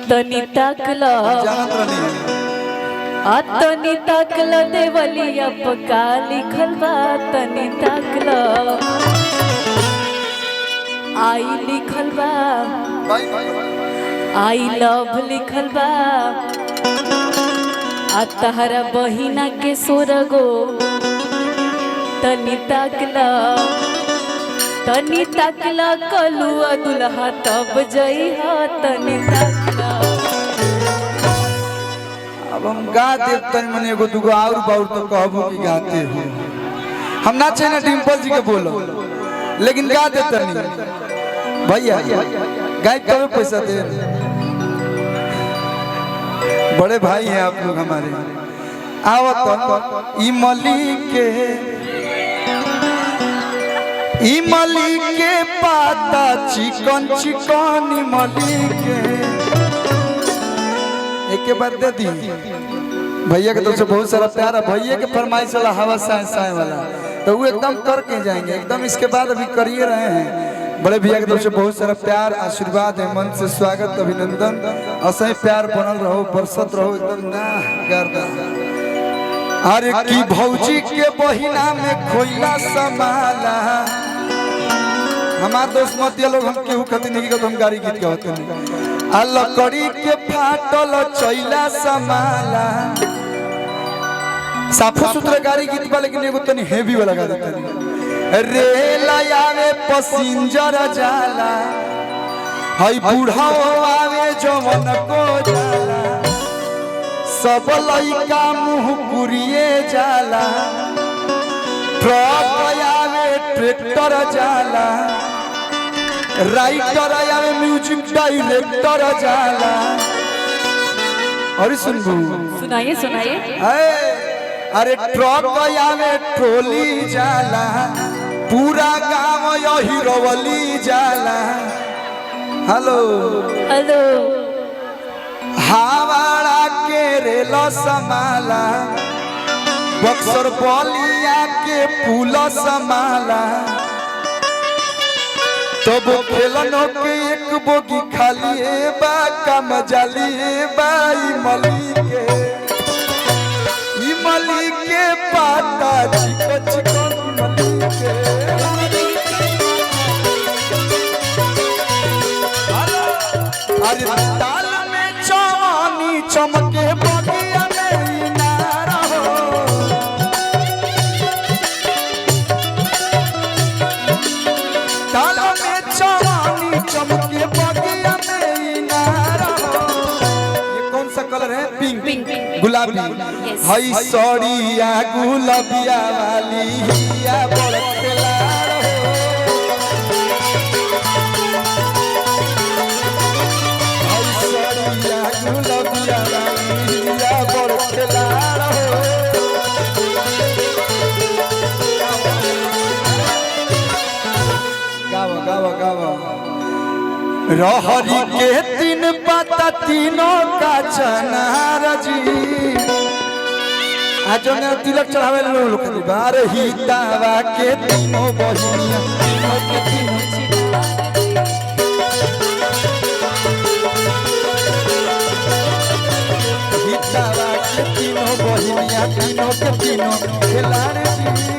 तनी तकल तनी तकल देवलिया पका लिखल बा तनी तकल आई लिखल बा आई लव लिखल बा आ तहरा बहिना के सोरगो तनी तकला कलुआ दुल्हा तब जइहा तनी तकला। अब हम गा देव तनी मने एगो दुगो और बाउर तो कहबो कि गाते हो हम ना चाहे ना डिम्पल जी के बोलो लेकिन गा दे तनी भैया गाय कब पैसा दे बड़े भाई हैं आप लोग हमारे आवत इमली के पाता चिकन चिकन इमली के एक बार दे दी भैया के तरफ से बहुत सारा प्यार है भैया के फरमाइश वाला हवा साए साए वाला तो वो एकदम करके जाएंगे एकदम इसके बाद अभी करिए रहे हैं बड़े भैया की तरफ से बहुत सारा प्यार आशीर्वाद है मन से स्वागत अभिनंदन ऐसे ही प्यार बनल रहो बरसत रहो एकदम ना गर्दा अरे की भौजी के बहिना में खोइला समाला हमार दोस्त मतिया लोग हम केहू खातिर नहीं तो हम गाड़ी गीत गाते हैं आ लकड़ी के फाटल चैला समाला साफो सुथरा गाड़ी गीत बा लेकिन एगो तनी हेवी वाला गा देते हैं रेल आवे पसिंजर जाला हई बूढ़ा आवे जवन को जाला सब लइका मुंह पुरिए जाला ट्रक आवे ट्रैक्टर जाला राइटर आवे म्यूजिक डायरेक्टर जाला अरे सुनाइए सुनाइए अरे ट्रक आवे ट्रोली जाला पूरा गांव यही रोवली जाला हेलो हेलो हावड़ा के रेल समाला बक्सर बलिया के पुल समाला तब खेलनो के एक बोगी खाली बा कम जाली बाई मली के पाता चिकन चिकन मली के अरे ताल में चवानी चमके बगिया में नारा हो ताल में चवानी चमके बगिया में नारा हो ये कौन सा कलर है पिंक गुलाबी हई सड़िया गुलाबिया वाली हिया बड़ खिलाड़ हो हई सड़िया गुलाबिया वाली हिया बड़ खिलाड़ हो गावा गावा गावा रहरी के तीन पाता तीनों का चनार जी आज ने तिलक चढ़ावे लोग बार ही दावा के तीनों बहिनिया तीनों के तीनों ही दावा के तीनों बहिनिया तीनों के तीनों खिलाड़ी जी